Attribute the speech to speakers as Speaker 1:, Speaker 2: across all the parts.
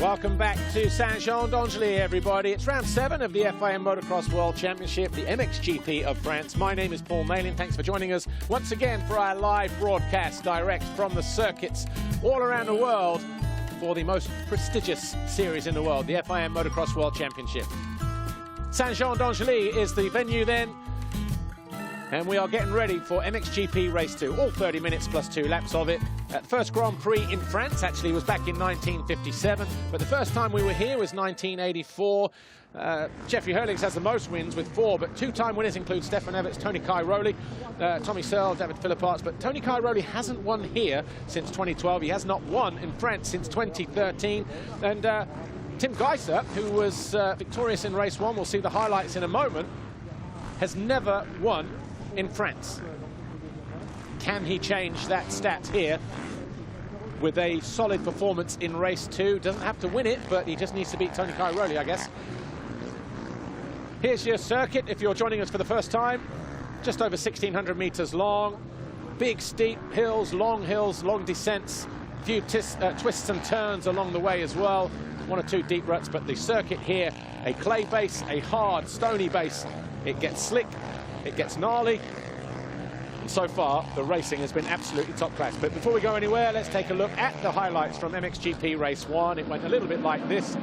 Speaker 1: Welcome back to Saint-Jean-d'Angely, everybody. It's round 7 of the FIM Motocross World Championship, the MXGP of France. My name is Paul Malin. Thanks for joining us once again for our live broadcast direct from the circuits all around the world for the most prestigious series in the world, the FIM Motocross World Championship. Saint-Jean-d'Angely is the venue then, and we are getting ready for MXGP Race 2, all 30 minutes plus 2 laps of it. The first Grand Prix in France actually was back in 1957, but the first time we were here was 1984. Jeffrey Herlings has the most wins with 4, but 2-time winners include Stefan Everts, Tony Cairoli, Tommy Searle, David Philipparts, but Tony Cairoli hasn't won here since 2012. He has not won in France since 2013. And Tim Geiser, who was victorious in race 1, we'll see the highlights in a moment, has never won in France. Can he change that stat here with a solid performance in race 2? Doesn't have to win it, but he just needs to beat Tony Cairoli, I guess. Here's your circuit if you're joining us for the first time. Just over 1,600 meters long. Big steep hills, long descents. A few twists and turns along the way as well. 1 or 2 deep ruts, but the circuit here, a clay base, a hard, stony base. It gets slick, it gets gnarly. And so far, the racing has been absolutely top class. But before we go anywhere, let's take a look at the highlights from MXGP Race 1. It went a little bit like this.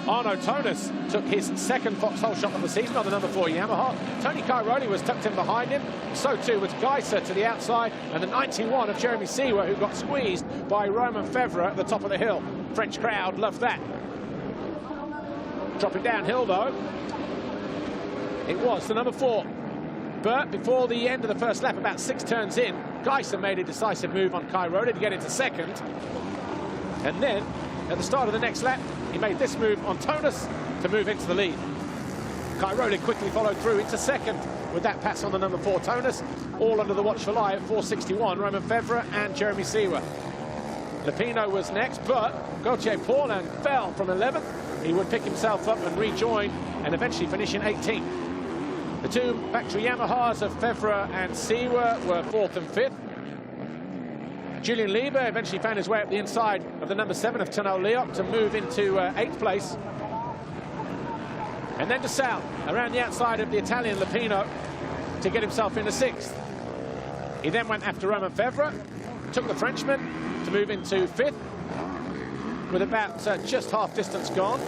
Speaker 1: Arnaud Tonus took his second foxhole shot of the season on the number 4 Yamaha. Tony Cairoli was tucked in behind him. So too was Geiser to the outside. And the 91 of Jeremy Seewer, who got squeezed by Romain Fevre at the top of the hill. French crowd loved that. Dropping downhill, though, it was the number 4. But before the end of the first lap, about 6 turns in, Geiser made a decisive move on Cairoli to get into second. And then, at the start of the next lap, he made this move on Tonus to move into the lead. Cairoli quickly followed through into second with that pass on the number 4 Tonus, all under the watchful eye at 4:61, Romain Fevre and Jeremy Seewer. Lapino was next, but Gauthier Paulin fell from 11th. He would pick himself up and rejoin and eventually finish in 18th. The 2 factory Yamahas of Fevre and Seewer were 4th and 5th. Julien Lieber eventually found his way up the inside of the number 7 of Tonneau Leoc to move into 8th place. And then de Salle around the outside of the Italian Lapino to get himself into 6th. He then went after Romain Fevre, took the Frenchman to move into 5th with about just half distance gone.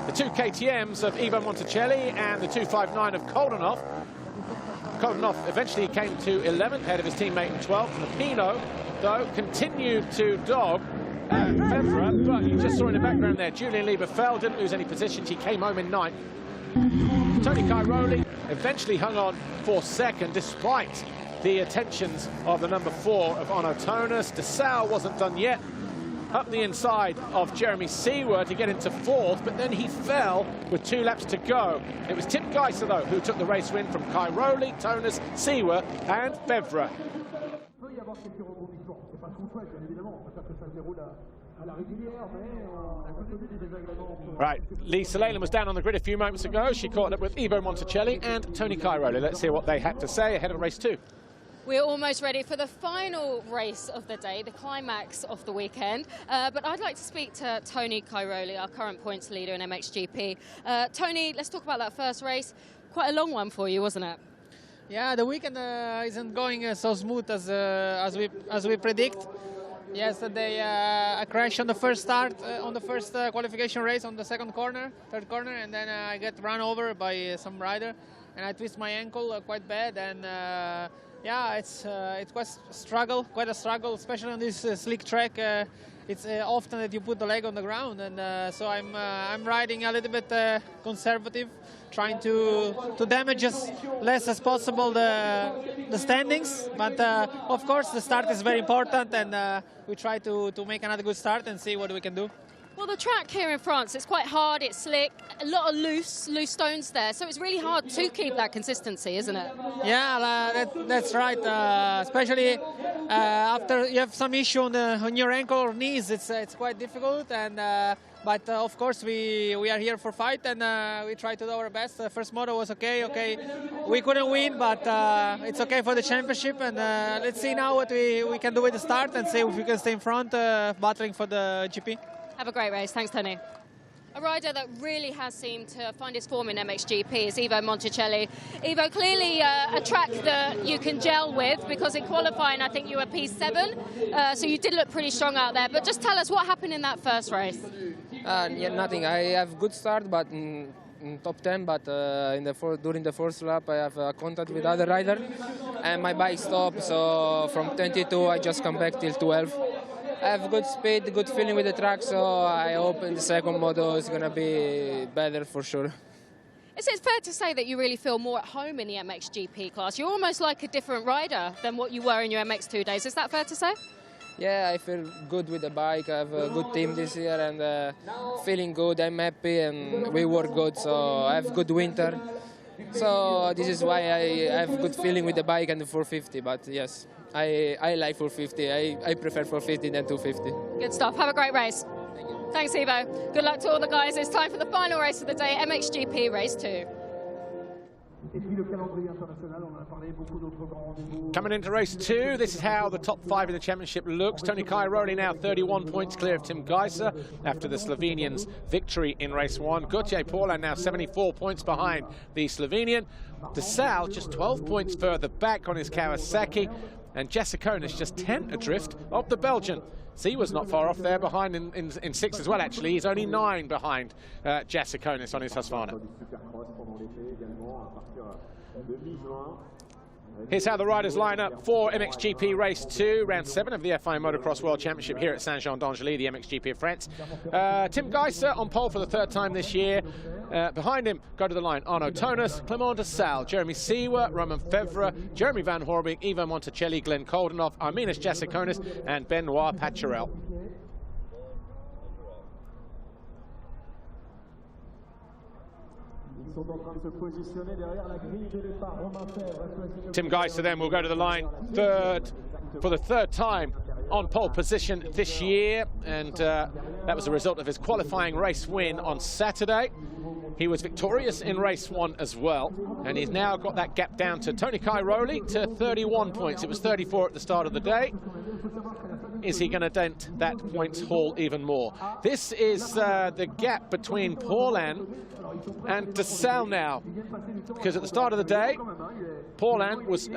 Speaker 1: The 2 KTMs of Ivo Monticelli and the 259 of Koldenhoff. Koldenhoff eventually came to 11th, ahead of his teammate in 12th. Lapino, though, continued to dog Fevre, but you just saw in the background there, Julien Lieber fell, didn't lose any positions. He came home in 9th. Tony Cairoli eventually hung on for 2nd, despite the attentions of the number 4 of Arnaud Tonus. De Salle wasn't done yet. Up the inside of Jeremy Seewer to get into 4th, but then he fell with 2 laps to go. It was Tim Geiser, though, who took the race win from Cairoli, Tonus, Seewer and Fevre. Right, Lee Salalen was down on the grid a few moments ago. She caught up with Ivo Monticelli and Tony Cairoli. Let's hear what they had to say ahead of race 2.
Speaker 2: We're almost ready for the final race of the day, the climax of the weekend. But I'd like to speak to Tony Cairoli, our current points leader in MXGP. Tony, let's talk about that first race. Quite a long one for you, wasn't it?
Speaker 3: Yeah, the weekend isn't going so smooth as we predict. Yesterday, I crashed on the first start, on the first qualification race on the third corner, and then I get run over by some rider, and I twist my ankle quite bad. And yeah, it's quite a struggle, especially on this slick track. It's often that you put the leg on the ground, and so I'm riding a little bit conservative, trying to damage as less as possible the standings. But of course, the start is very important, and we try to make another good start and see what we can do.
Speaker 2: Well, the track here in France, it's quite hard, it's slick, a lot of loose stones there, so it's really hard to keep that consistency, isn't it?
Speaker 3: Yeah, that's right, especially after you have some issue on your ankle or knees, it's quite difficult. And but of course we are here for fight, and we try to do our best. The first moto was okay, we couldn't win, but it's okay for the championship. And let's see now what we can do with the start and see if we can stay in front, battling for the GP.
Speaker 2: Have a great race. Thanks, Tony. A rider that really has seemed to find his form in MXGP is Ivo Monticelli. Ivo, clearly a track that you can gel with, because in qualifying I think you were P7, so you did look pretty strong out there. But just tell us what happened in that first race.
Speaker 4: Yeah, nothing. I have good start, but in top 10. But during the first lap, I have contact with other rider, and my bike stopped. So from 22, I just come back till 12. I have good speed, good feeling with the track, so I hope in the second moto is going to be better for sure.
Speaker 2: Is it fair to say that you really feel more at home in the MXGP class? You're almost like a different rider than what you were in your MX2 days. Is that fair to say?
Speaker 4: Yeah, I feel good with the bike. I have a good team this year and feeling good. I'm happy and we work good, so I have good winter. So this is why I have good feeling with the bike and the 450, but yes. I like 450. I prefer 450 than 250.
Speaker 2: Good stuff. Have a great race.
Speaker 4: Thank you.
Speaker 2: Thanks, Ivo. Good luck to all the guys. It's time for the final race of the day, MXGP Race 2.
Speaker 1: Coming into race 2, this is how the top 5 in the championship looks. Tony Cairoli now 31 points clear of Tim Geiser after the Slovenian's victory in race 1. Gauthier Paulin now 74 points behind the Slovenian. De Sal just 12 points further back on his Kawasaki. And Jasikonis just 10 adrift of the Belgian. C was not far off there behind in 6th as well, actually. He's only 9 behind Jasikonis on his Husqvarna. Here's how the riders line up for MXGP Race 2, round 7 of the FI Motocross World Championship here at Saint-Jean-d'Angely, the MXGP of France. Tim Geiser on pole for the 3rd time this year. Behind him, go to the line, Arnaud Tonus, Clément de Sal, Jeremy Seewer, Romain Fevre, Jeremy Van Horbing, Ivo Monticelli, Glenn Koldenhoff, Arminas Jasikonis, and Benoit Paturel. Tim Geiser then will go to the line for the 3rd time on pole position this year, and that was a result of his qualifying race win on Saturday. He was victorious in race 1 as well, and he's now got that gap down to Tony Cairoli to 31 points. It was 34 at the start of the day. Is he going to dent that points haul even more? This is the gap between Paulin and De Sal now, because at the start of the day, Paulin was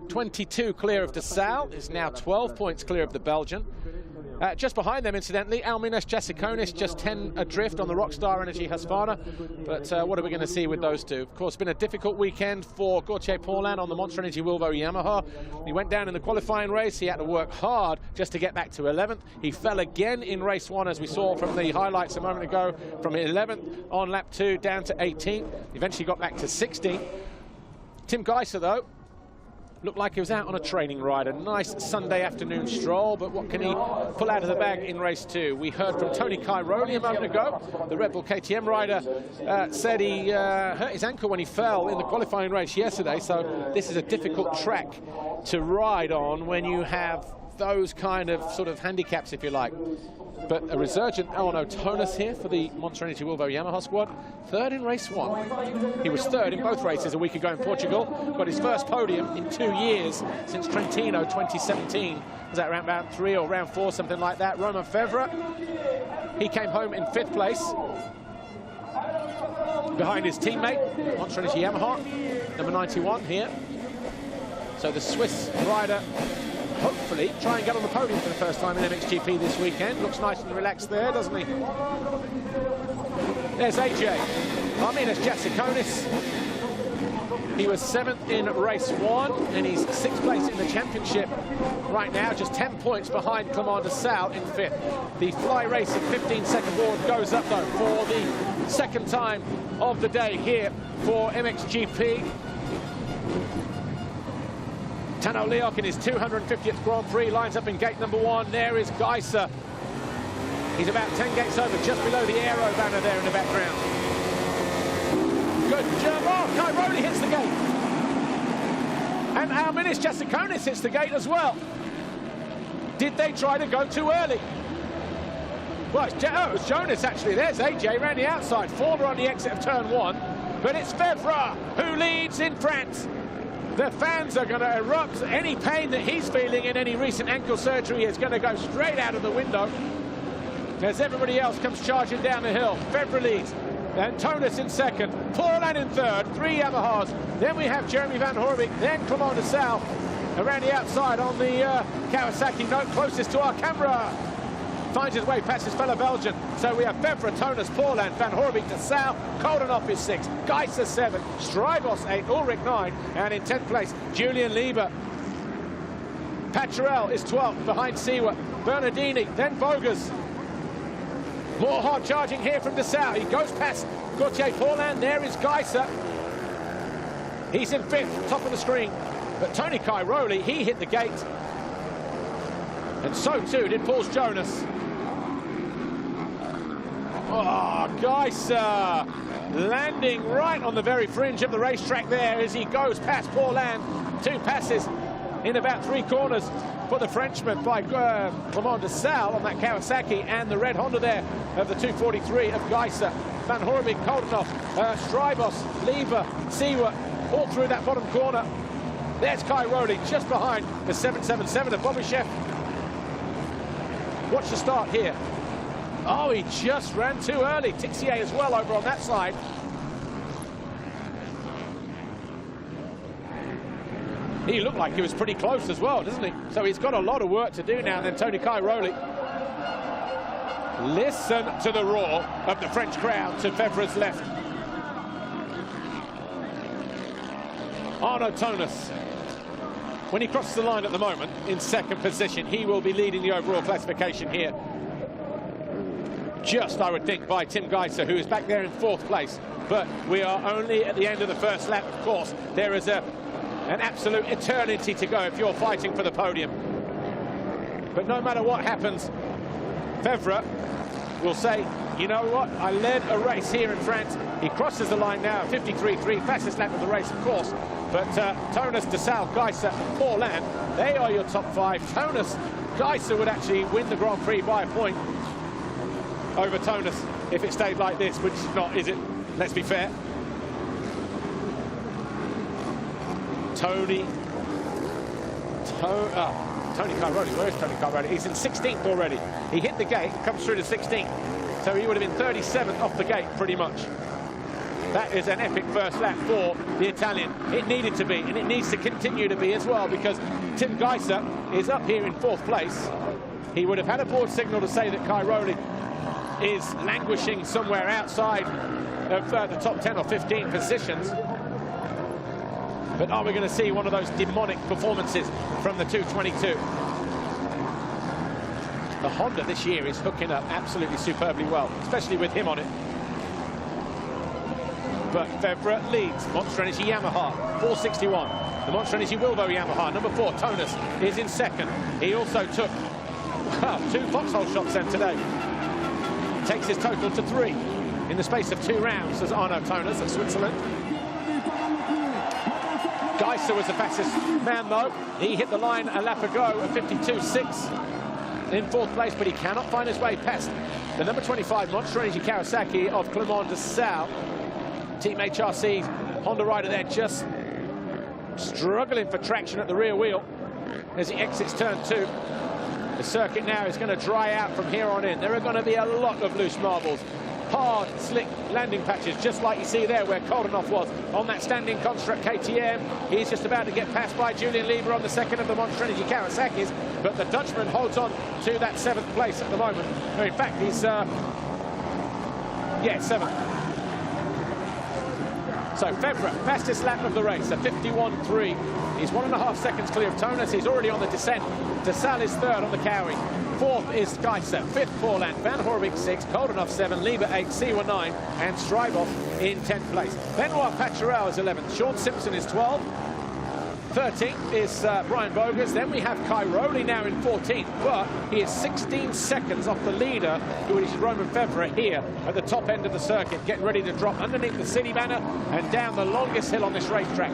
Speaker 1: 22 clear of De Sal, is now 12 points clear of the Belgian. Just behind them, incidentally, Arminas Jasikonis just 10 adrift on the Rockstar Energy Husqvarna. But what are we going to see with those two? Of course, it's been a difficult weekend for Gauthier Paulin on the Monster Energy Wilvo Yamaha. He went down in the qualifying race. He had to work hard just to get back to 11th. He fell again in race 1, as we saw from the highlights a moment ago, from 11th on lap 2 down to 18th. Eventually got back to 16th. Tim Geiser, though, looked like he was out on a training ride, a nice Sunday afternoon stroll, but what can he pull out of the bag in race 2? We heard from Tony Cairoli a moment ago. The Red Bull KTM rider said he hurt his ankle when he fell in the qualifying race yesterday, so this is a difficult track to ride on when you have those kind of sort of handicaps, if you like. But a resurgent Arnaud Tonus here for the Monster Energy Wilvo Yamaha squad. 3rd in race 1. He was 3rd in both races a week ago in Portugal. Got his first podium in 2 years since Trentino 2017. Was that round about 3 or round 4, something like that? Romain Fevre, he came home in 5th place behind his teammate, Monster Energy Yamaha, number 91 here. So the Swiss rider hopefully try and get on the podium for the first time in MXGP this weekend. Looks nice and relaxed there, doesn't he? There's AJ. Arminas Jasikonis. He was 7th in race 1, and he's 6th place in the championship right now, just 10 points behind Clément de Sal in 5th. The fly race of 15-second board goes up, though, for the 2nd time of the day here for MXGP. Tano Leok in his 250th Grand Prix lines up in gate number 1. There is Geiser. He's about 10 gates over, just below the aero banner there in the background. Good job. Oh, Cairoli hits the gate. And Arminas Jasikonis hits the gate as well. Did they try to go too early? Well, it was Jonas, actually. There's AJ around the outside. Former on the exit of turn 1. But it's Fevre who leads in France. The fans are going to erupt. Any pain that he's feeling in any recent ankle surgery is going to go straight out of the window. as everybody else comes charging down the hill. Febvre leads, and Tonus in second, Paulin in third, 3 Yamahas. Then we have Jeremy Van Horebeke, then Clement de Sal around the outside on the Kawasaki note, closest to our camera. Finds his way past his fellow Belgian. So we have Febvre, Tonus, Paulin, Van Horebeke, de Sal, Koldenhoff is 6, Geiser 7, Strybos 8, Ulrich 9, and in 10th place, Julian Lieber. Paturel is 12th behind Siwa, Bernardini, then Bogas. More hard charging here from de Sal. He goes past Gauthier Paulin. There is Geiser. He's in 5th, top of the screen. But Tony Cairoli, he hit the gate. And so too did Paul Jonas. Oh, Geiser landing right on the very fringe of the racetrack there as he goes past Paulin. 2 passes in about 3 corners for the Frenchman by Clement de Sal on that Kawasaki, and the red Honda there of the 243 of Geiser. Van Horebeke, Koldenhoff, Strybos, Lieber, Siwa, all through that bottom corner. There's Cairoli just behind the 777 of Bobyshev. Watch the start here. Oh, he just ran too early. Tixier as well over on that side. He looked like he was pretty close as well, doesn't he? So he's got a lot of work to do now. And then Tony Cairoli. Listen to the roar of the French crowd to Febvre's left. Arnaud Tonus, when he crosses the line at the moment, in 2nd position, he will be leading the overall classification here. Just, I would think, by Tim Geiser, who is back there in 4th place. But we are only at the end of the first lap, of course. There is an absolute eternity to go if you're fighting for the podium. But no matter what happens, Febvre will say, you know what, I led a race here in France. He crosses the line now, 53.3, fastest lap of the race, of course. But Tonus, de Sal, Geiser, Paulin, they are your top 5. Tonus, Geiser would actually win the Grand Prix by a point over Tonus if it stayed like this, which is not, is it? Let's be fair. Tony Cairoli, where is Tony Cairoli? He's in 16th already. He hit the gate, comes through to 16th. So he would have been 37th off the gate, pretty much. That is an epic first lap for the Italian. It needed to be, and it needs to continue to be as well, because Tim Geiser is up here in 4th place. He would have had a board signal to say that Cairoli is languishing somewhere outside of the top 10 or 15 positions. But are we going to see one of those demonic performances from the 222? The Honda this year is hooking up absolutely superbly well, especially with him on it. But Febvre leads. Monster Energy Yamaha, 461. The Monster Energy Wilvo Yamaha, number 4, Tonus, is in 2nd. He also took 2 foxhole shots then today. Takes his total to 3 in the space of 2 rounds as Arnaud Tonus of Switzerland. Geiser was the fastest man, though. He hit the line a lap ago at 52.6 in 4th place, but he cannot find his way past the number 25 Monster Energy Kawasaki of Clement de Sal. Team HRC Honda rider there just struggling for traction at the rear wheel as he exits turn 2. The circuit now is going to dry out from here on in. There are going to be a lot of loose marbles. Hard, slick landing patches, just like you see there where Koldenhoff was on that standing construct KTM. He's just about to get passed by Julian Lieber on the 2nd of the Monster Energy Kawasaki's, but the Dutchman holds on to that 7th place at the moment. No, in fact, he's, 7th. So Febvre, fastest lap of the race, a 51.3. He's 1.5 seconds clear of Tonus. He's already on the descent. De Sal is 3rd on the Cowie. 4th is Geiser. 5th, Paulin. Van Horebeke 6, Koldenhoff 7, Lieber 8, Siwa 9, and Strybos in 10th place. Benoit Paturel is 11th. Sean Simpson is 12th. 13th is Brian Bogas. Then we have Cairoli now in 14th, but he is 16 seconds off the leader, who is Romain Febvre here at the top end of the circuit, getting ready to drop underneath the city banner and down the longest hill on this racetrack.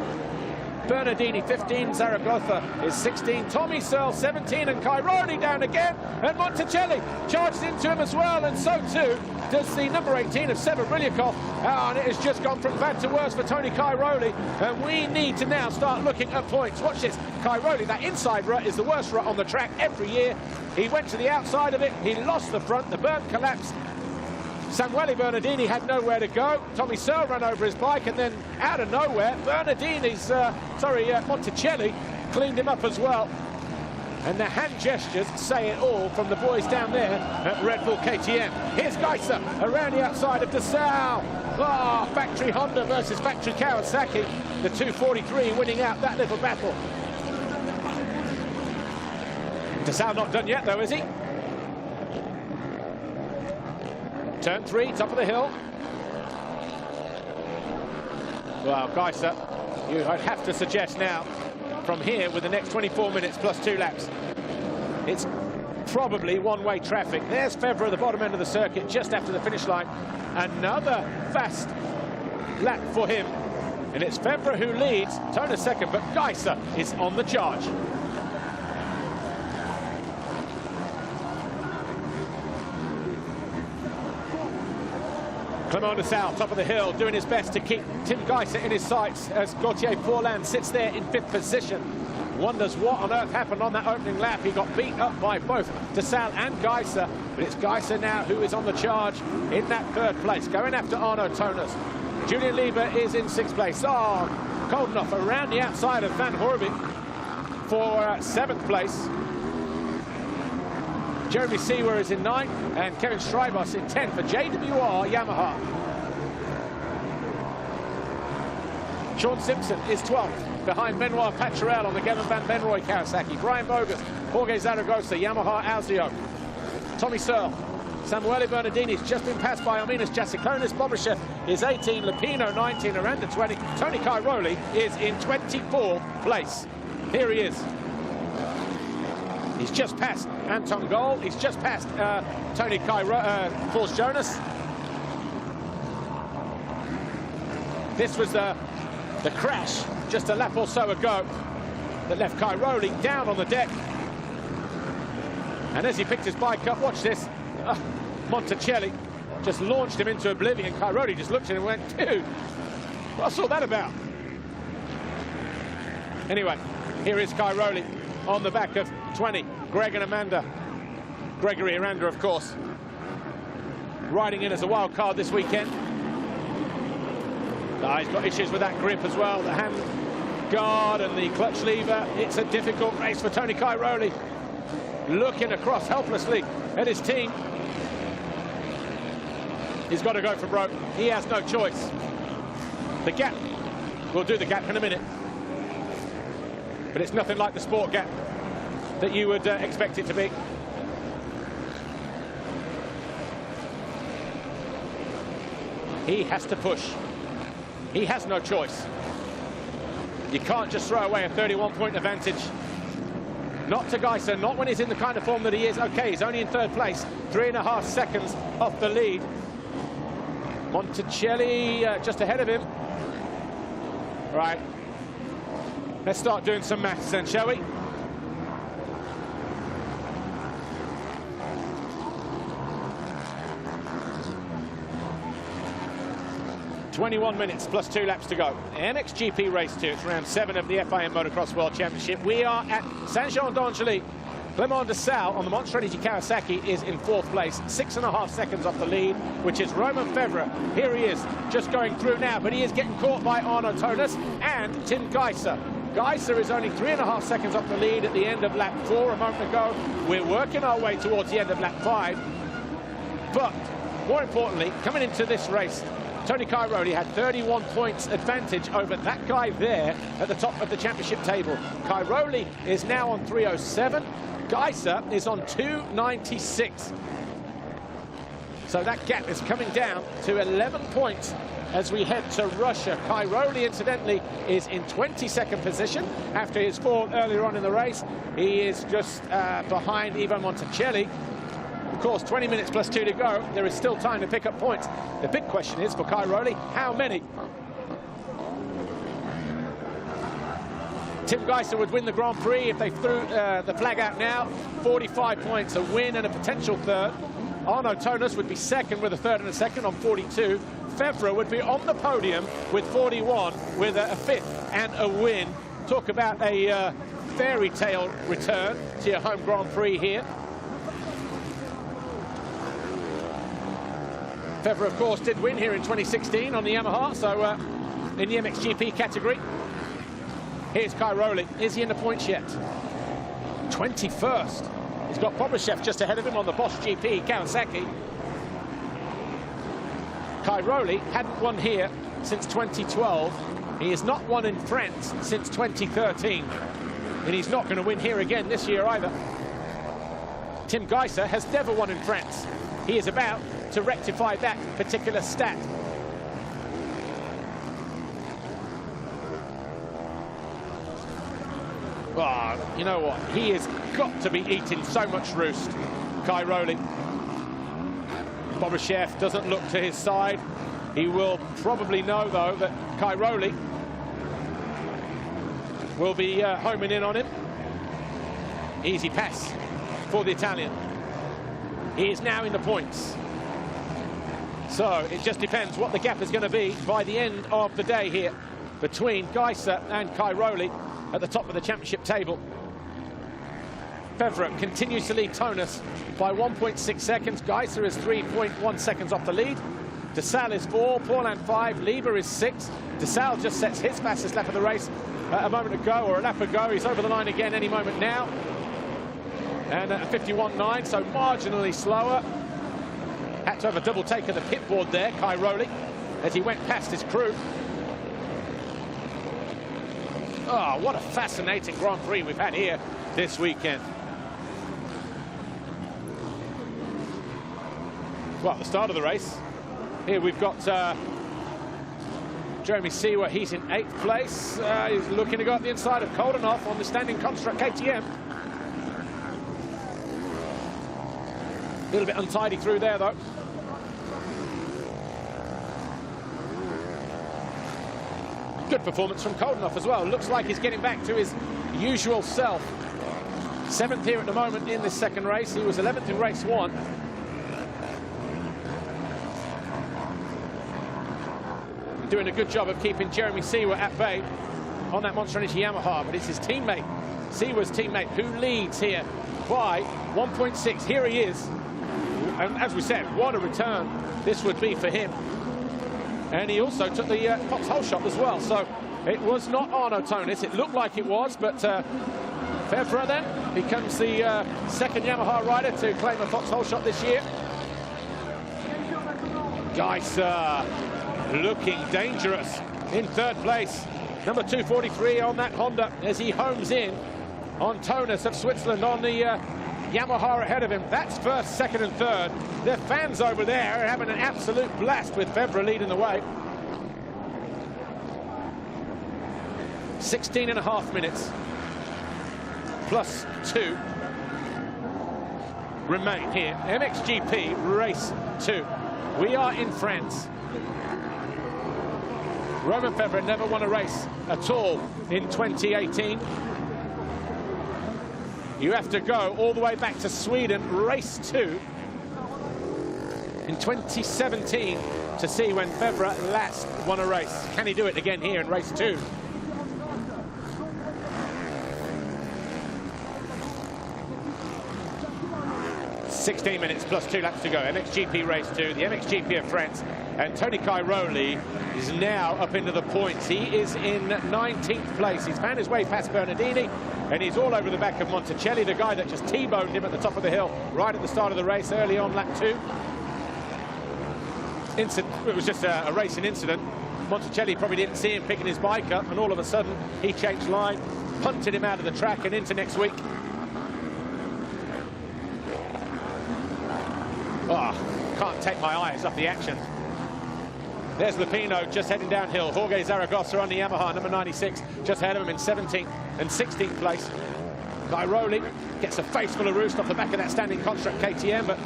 Speaker 1: Bernardini 15, Zaragoza is 16, Tommy Searle 17, and Cairoli down again, and Monticelli charges into him as well, and so too does the number 18 of Severbrilyakov, and it has just gone from bad to worse for Tony Cairoli, and we need to now start looking at points. Watch this, Cairoli, that inside rut is the worst rut on the track every year. He went to the outside of it, he lost the front, the berm collapsed. Samuele Bernardini had nowhere to go. Tommy Searle ran over his bike, and then out of nowhere, Monticelli cleaned him up as well. And the hand gestures say it all from the boys down there at Red Bull KTM. Here's Geiser around the outside of DeSalle. Factory Honda versus factory Kawasaki. The 243 winning out that little battle. DeSalle not done yet though, is he? Turn 3, top of the hill. Well, Geiser, I'd have to suggest now, from here with the next 24 minutes plus 2 laps, it's probably one-way traffic. There's Febvre at the bottom end of the circuit just after the finish line. Another fast lap for him. And it's Febvre who leads, Toner second, but Geiser is on the charge. Clement DeSalle, top of the hill, doing his best to keep Tim Geiser in his sights as Gauthier Paulin sits there in 5th position. Wonders what on earth happened on that opening lap. He got beat up by both DeSalle and Geiser, but it's Geiser now who is on the charge in that 3rd place, going after Arno Toners. Julian Lieber is in 6th place. Koldenhoff around the outside of Van Hoorbeek for 7th place. Jeremy Seawer is in 9th, and Kevin Strybos in 10th for JWR Yamaha. Sean Simpson is 12th, behind Benoit Paturel on the Gavin Van Benroy Kawasaki. Brian Bogus, Jorge Zaragoza, Yamaha Alzio. Tommy Searle, Samuele Bernardini's just been passed by Arminas Jasikonis. Bobrisher is 18, Lupino 19, Aranda 20. Tony Cairoli is in 24th place. Here he is. He's just passed Anton Gold. He's just passed Tony Force Jonas. This was the crash just a lap or so ago that left Cairoli down on the deck. And as he picked his bike up, watch this. Monticelli just launched him into oblivion. Cairoli just looked at him and went, dude, what's all that about? Anyway, here is Cairoli on the back of 20, Greg and Amanda. Gregory Aranda, of course, riding in as a wild card this weekend. He's got issues with that grip as well, the hand guard and the clutch lever. It's a difficult race for Tony Cairoli, looking across helplessly at his team. He's got to go for broke. He has no choice. The gap, we'll do the gap in a minute, but it's nothing like the sport gap that you would expect it to be. He has to push. He has no choice. You can't just throw away a 31-point advantage. Not to Geiser, not when he's in the kind of form that he is. Okay, he's only in 3rd place, 3.5 seconds off the lead. Monticelli just ahead of him. Right. Let's start doing some maths then, shall we? ...21 minutes plus 2 laps to go. MXGP Race 2, it's round 7 of the FIM Motocross World Championship. We are at Saint-Jean-d'Angely. Clement DeSalle on the Monster Energy Kawasaki is in 4th place, 6.5 seconds off the lead, which is Romain Febvre. Here he is, just going through now, but he is getting caught by Arno Toners and Tim Geiser. Geiser is only 3.5 seconds off the lead at the end of lap 4 a moment ago. We're working our way towards the end of lap 5. But more importantly, coming into this race, Tony Cairoli had 31 points advantage over that guy there at the top of the championship table. Cairoli is now on 307. Geiser is on 296. So that gap is coming down to 11 points as we head to Russia. Cairoli, incidentally, is in 22nd position after his fall earlier on in the race. He is just behind Ivo Monticelli. Of course, 20 minutes plus 2 to go. There is still time to pick up points. The big question is for Cairoli, how many? Tim Geiser would win the Grand Prix if they threw the flag out now. 45 points, a win and a potential third. Arno Tonis would be second with a third and a second on 42. Febvre would be on the podium with 41, with a fifth and a win. Talk about a fairy tale return to your home Grand Prix here. Febvre, of course, did win here in 2016 on the Yamaha, so in the MXGP category. Here's Cairoli. Is he in the points yet? 21st. He's got Bobryshev just ahead of him on the Bosch GP Kawasaki. Cairoli hadn't won here since 2012. He has not won in France since 2013. And he's not going to win here again this year either. Tim Geiser has never won in France. He is about to rectify that particular stat. Oh, you know what? He has got to be eating so much roost, Cairoli. Bobryshev doesn't look to his side. He will probably know, though, that Cairoli will be homing in on him. Easy pass for the Italian. He is now in the points. So it just depends what the gap is going to be by the end of the day here between Geiser and Cairoli at the top of the championship table. Febvre continues to lead Tonis by 1.6 seconds. Geiser is 3.1 seconds off the lead. De Salle is 4, Paulin 5, Lieber is 6. De Salle just sets his fastest lap of the race a moment ago, or a lap ago. He's over the line again any moment now. And at 51.9, so marginally slower. Had to have a double take of the pit board there, Cairoli, as he went past his crew. Oh, what a fascinating Grand Prix we've had here this weekend. Well, at the start of the race, here we've got Jeremy Seewer. He's in 8th place. He's looking to go up the inside of Koldenhoff on the standing construct KTM. A little bit untidy through there, though. Good performance from Koldenhoff as well. Looks like he's getting back to his usual self. 7th here at the moment in this second race. He was 11th in race 1. Doing a good job of keeping Jeremy Seewer at bay on that Monster Energy Yamaha, but it's his teammate, Seewer's teammate, who leads here by 1.6. Here he is. And as we said, what a return this would be for him. And he also took the foxhole shot as well. So it was not Arno Tonis. It looked like it was, but Febvre then becomes the second Yamaha rider to claim a foxhole shot this year. Geiser looking dangerous in 3rd place. Number 243 on that Honda as he homes in on Tonis of Switzerland on the Yamaha ahead of him. That's 1st, 2nd and 3rd. The fans over there are having an absolute blast with Febvre leading the way. 16.5 minutes plus 2 remain here. MXGP race 2. We are in France. Romain Febvre never won a race at all in 2018. You have to go all the way back to Sweden, race 2 in 2017 to see when Febvre last won a race. Can he do it again here in race 2? ...16 minutes plus 2 laps to go. MXGP race 2, the MXGP of France. And Tony Cairoli is now up into the points. He is in 19th place. He's found his way past Bernardini, and he's all over the back of Monticelli, the guy that just T-boned him at the top of the hill right at the start of the race early on lap 2. It was just a racing incident. Monticelli probably didn't see him picking his bike up, and all of a sudden he changed line, punted him out of the track and into next week. Oh, can't take my eyes off the action. There's Lupino just heading downhill. Jorge Zaragoza on the Yamaha, number 96, just ahead of him in 17th and 16th place. Cairoli gets a face full of roost off the back of that standing construct KTM, but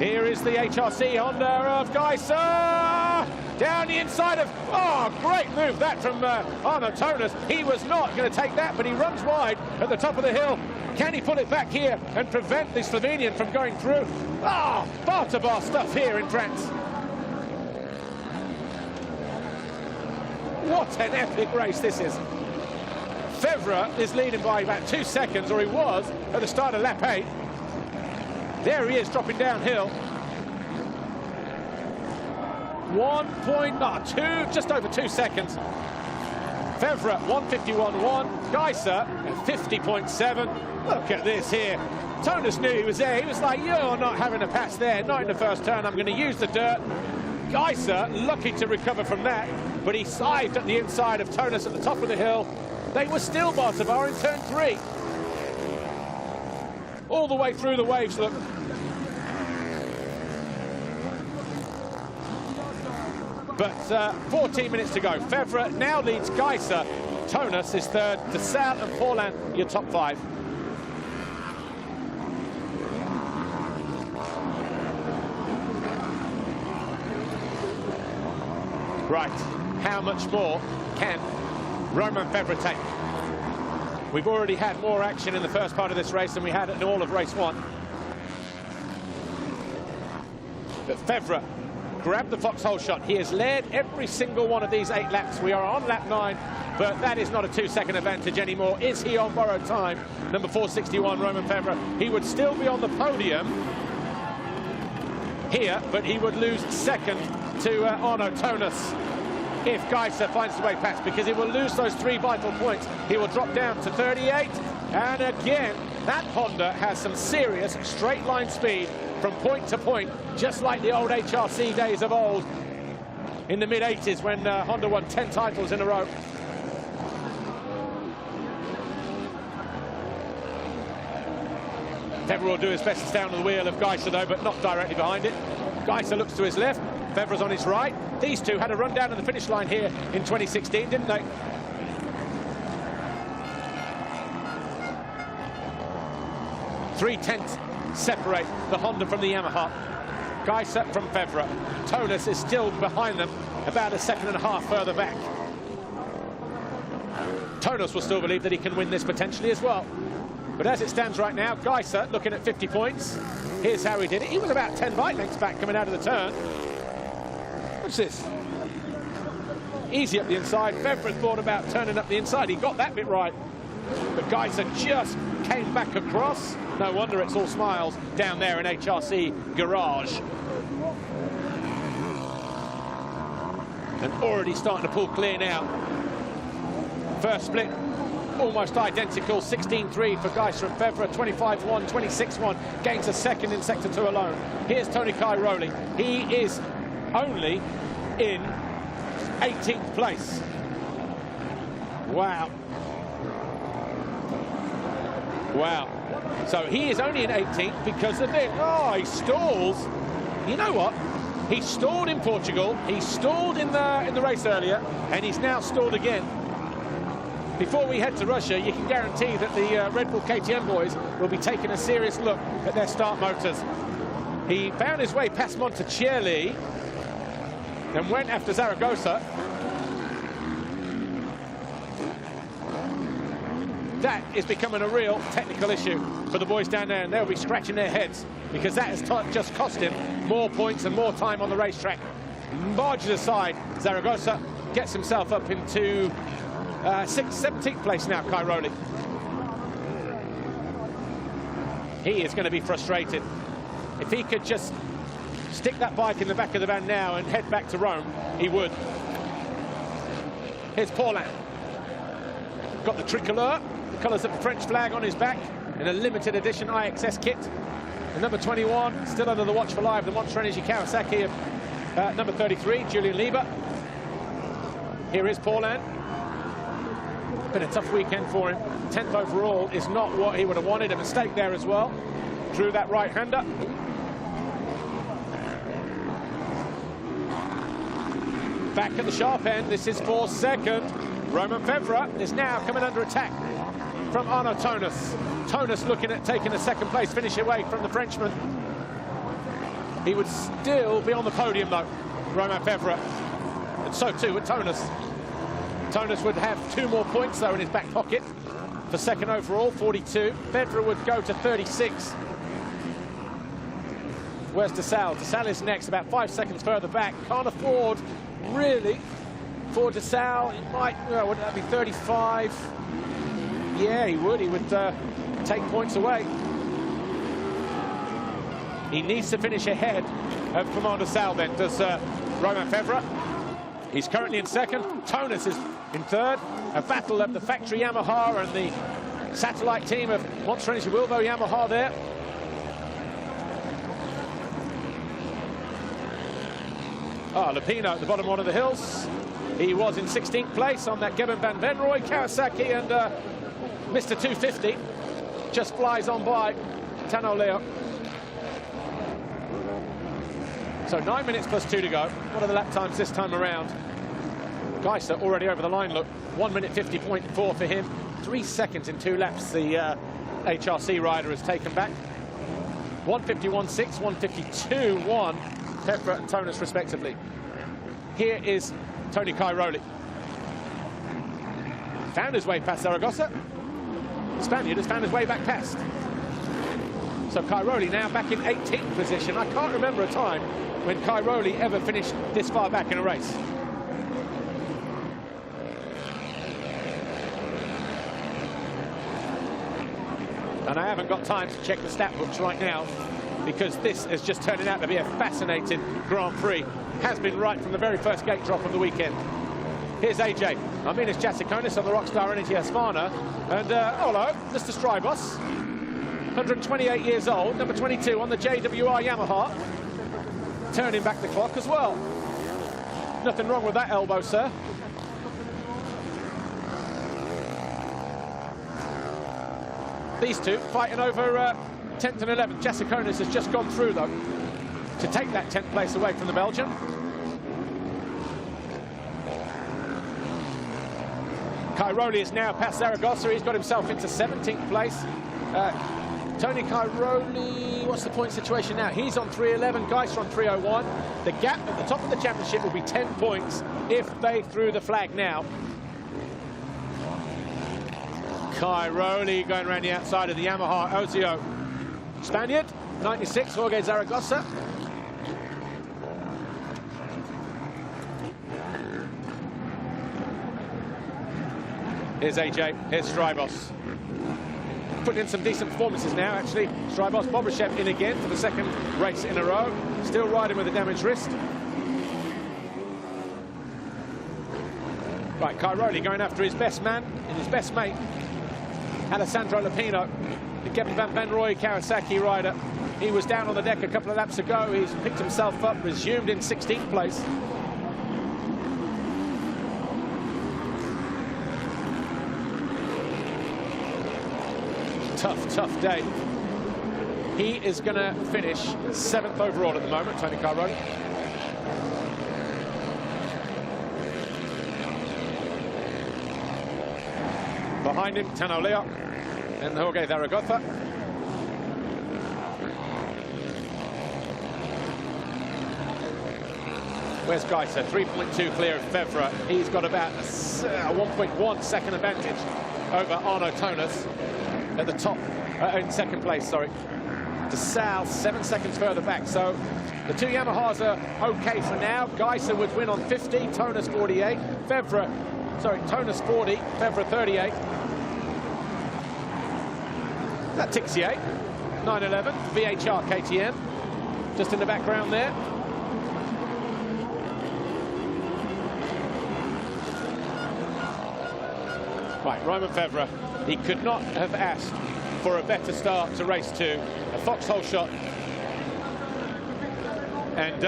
Speaker 1: here is the HRC Honda of Geiser. down the inside of, oh, great move that from Arno Tonus. He was not going to take that, but he runs wide at the top of the hill. Can he pull it back here and prevent the Slovenian from going through? Ah, bar-to-bar stuff here in France. What an epic race this is. Fevre is leading by about 2 seconds, or he was at the start of lap 8. There he is, dropping downhill. 1.2, just over 2 seconds. Fevre 1:51.1, Geiser at 50.7. Look at this here. Tonus knew he was there. He was like, you're not having a pass there, not in the first turn. I'm going to use the dirt. Geiser lucky to recover from that, but he scythed at the inside of Tonus at the top of the hill. They were still bar-to-bar in turn 3. All the way through the waves, look. But 14 minutes to go. Fevre now leads Geiser. Tonus is third. De Salle and Paulin, your top 5. Right, how much more can Romain Fevre take? We've already had more action in the first part of this race than we had in all of race 1. But Fevre grabbed the foxhole shot. He has led every single one of these 8 laps. We are on lap 9, but that is not a 2-second advantage anymore. Is he on borrowed time? Number 461, Romain Fevre. He would still be on the podium here, but he would lose second to Arno Tonus if Geiser finds the way past, because he will lose those 3 vital points. He will drop down to 38, and again, that Honda has some serious straight line speed from point to point, just like the old HRC days of old in the mid-80s when Honda won 10 titles in a row. Fevre will do his best to stay on the wheel of Geiser though, but not directly behind it. Geiser looks to his left, Fevre's on his right. These two had a run down to the finish line here in 2016, didn't they? Three-tenths separate the Honda from the Yamaha. Geiser from Fevre. Tonus is still behind them, about 1.5 seconds further back. Tonus will still believe that he can win this potentially as well. But as it stands right now, Geiser looking at 50 points. Here's how he did it. He was about 10 bike lengths back coming out of the turn. What's this? Easy up the inside. Fevre thought about turning up the inside. He got that bit right. But Geiser just came back across. No wonder it's all smiles down there in HRC Garage. And already starting to pull clear now. First split, almost identical. 16.3 for Geiser and Fevre, 25.1, 26.1. Gains a second in Sector 2 alone. Here's Tony Cairoli. He is only in 18th place. Wow. Wow. So he is only in 18th because of it. Oh, he stalls. You know what? He stalled in Portugal. He stalled in the race earlier, and he's now stalled again. Before we head to Russia, you can guarantee that the Red Bull KTM boys will be taking a serious look at their start motors. He found his way past Monticelli and went after Zaragoza. That is becoming a real technical issue for the boys down there, and they'll be scratching their heads because that has just cost him more points and more time on the racetrack. Barges aside, Zaragoza gets himself up into 17th place now, Cairoli. He is going to be frustrated. If he could just stick that bike in the back of the van now and head back to Rome, he would. Here's Paulin. Got the tricolor, the colours of the French flag on his back, in a limited edition IXS kit. And number 21, still under the watchful eye of the Monster Energy Kawasaki of number 33, Julian Lieber. Here is Paulin. Been a tough weekend for him. 10th overall is not what he would have wanted. A mistake there as well. Drew that right-hander. Back at the sharp end. This is for second. Romain Fevre is now coming under attack from Arno Tonus. Tonus looking at taking a second place finish away from the Frenchman. He would still be on the podium though, Romain Fevre. And so too would Tonus. Tonus would have 2 more points, though, in his back pocket for second overall, 42. Fedra would go to 36. Where's DeSalle? DeSalle is next, about 5 seconds further back. Can't afford, really, for DeSalle. It might, well, would that be 35? Yeah, he would. He would take points away. He needs to finish ahead of Commander Sal, then, does Romain Fevre. He's currently in second. Tonus is in third. A battle of the factory Yamaha and the satellite team of Monster Energy Wilvo Yamaha there. Lupino at the bottom one of the hills. He was in 16th place on that Geben van Venrooy, Kawasaki, and Mr. 250 just flies on by Tano Leo. So 9 minutes plus 2 to go. What are the lap times this time around? Geiser already over the line, look. 1 minute 50.4 for him. 3 seconds in 2 laps the HRC rider has taken back. 151.6, 152.1, Fevre and Tonus respectively. Here is Tony Cairoli. Found his way past Zaragoza. The Spaniard has found his way back past. So Cairoli now back in 18th position. I can't remember a time when Cairoli ever finished this far back in a race. And I haven't got time to check the stat books right now, because this is just turning out to be a fascinating Grand Prix. Has been right from the very first gate drop of the weekend. Here's AJ. Arminas Jasikonis on the Rockstar Energy Husqvarna. And, hello, Mr. Strybos. 128 years old, number 22 on the JWR Yamaha. Turning back the clock as well. Nothing wrong with that elbow, sir. These two fighting over 10th and 11th. Jasikonis has just gone through, though, to take that 10th place away from the Belgian. Cairoli is now past Zaragoza. He's got himself into 17th place. Tony Cairoli, what's the point situation now? He's on 311, Geiser on 301. The gap at the top of the championship will be 10 points if they threw the flag now. Cairoli going around the outside of the Yamaha Ozio. Spaniard, 96, Jorge Zaragoza. Here's AJ, here's Strybos. Putting in some decent performances now, actually. Strybos, Bobryshev in again for the second race in a row. Still riding with a damaged wrist. Right, Cairoli going after his best man and his best mate, Alessandro Lupino, the Geben van Venrooy Kawasaki rider. He was down on the deck a couple of laps ago. He's picked himself up, resumed in 16th place. Tough day. He is going to finish 7th overall at the moment, Tony Cairoli. Behind him, Tano Leo and Jorge Zaragoza. Where's Geiser? 3.2 clear of Fevre. He's got about a 1.1 second advantage over Arno Tonus at the top, in second place, sorry. DeSalle 7 seconds further back. So the two Yamahas are okay for now. Geiser would win on 50, Tonus 48. Tonus 40, Fevre 38. That Tixier, 911, VHR KTM, just in the background there. Right, Romain Fevre, he could not have asked for a better start to race 2. A foxhole shot. And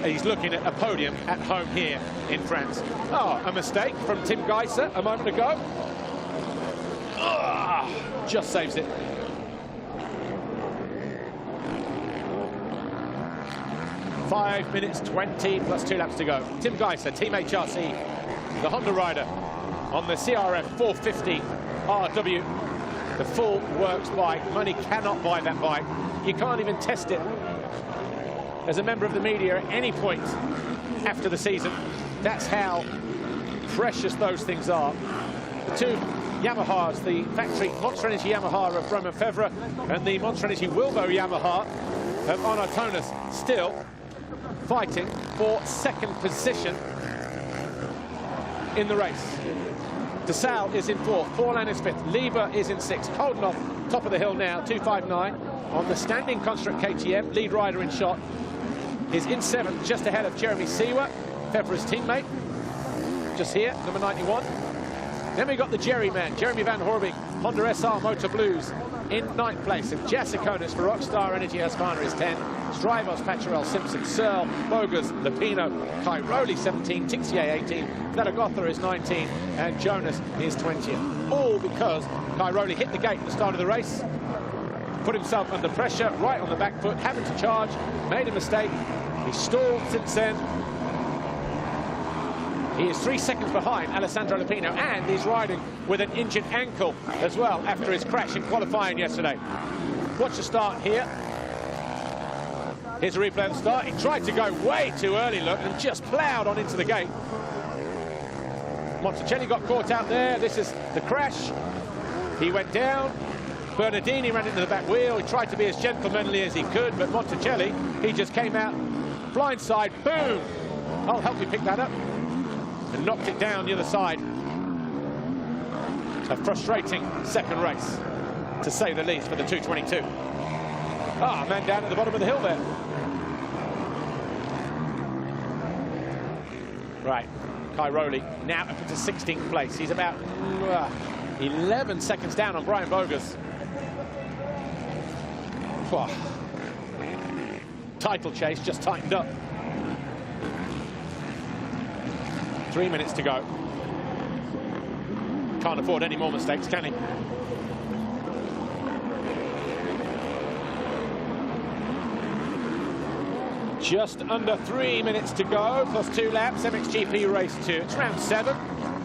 Speaker 1: he's looking at a podium at home here in France. Oh, a mistake from Tim Geiser a moment ago. Just saves it. Five minutes 20 plus 2 laps to go. Tim Geiser, Team HRC, the Honda rider on the CRF 450 RW. The full works bike. Money cannot buy that bike. You can't even test it as a member of the media at any point after the season. That's how precious those things are. The two Yamahas, the factory Monster Energy Yamaha of Romain Febvre and the Monster Energy Wilbo Yamaha of Arnaud Tonus, still fighting for second position in the race. De Salle is in fourth, Paulin is fifth, Lieber is in sixth, Koldenhoff top of the hill now, 259 on the standing construct KTM, lead rider in shot, is in seventh, just ahead of Jeremy Seewer, Febvre's teammate, just here, number 91. Then we got the Jerry man, Jeremy Van Horbig, Honda SR Motor Blues in ninth place, and Jasikonis for Rockstar Energy Husqvarna is 10, Strivos, Pacharel, Simpson, Searle, Bogas, Lupino, Cairoli 17, Tixier 18, Zaragoza is 19, and Jonas is 20th. All because Cairoli hit the gate at the start of the race, put himself under pressure, right on the back foot, having to charge, made a mistake. He stalled since then. He is 3 seconds behind Alessandro Lupino, and he's riding with an injured ankle as well after his crash in qualifying yesterday. Watch the start here. Here's a replay of the start. He tried to go way too early, look, and just ploughed on into the gate. Monticelli got caught out there. This is the crash. He went down. Bernardini ran into the back wheel. He tried to be as gentlemanly as he could, but Monticelli, he just came out blindside. Boom! I'll help you pick that up. And knocked it down the other side. A frustrating second race, to say the least, for the 222. Ah, man down at the bottom of the hill there. Right, Cairoli now up into 16th place. He's about 11 seconds down on Brian Bogas. Whoa. Title chase just tightened up. 3 minutes to go. Can't afford any more mistakes, can he? Just under 3 minutes to go, plus 2 laps, MXGP race 2. It's round 7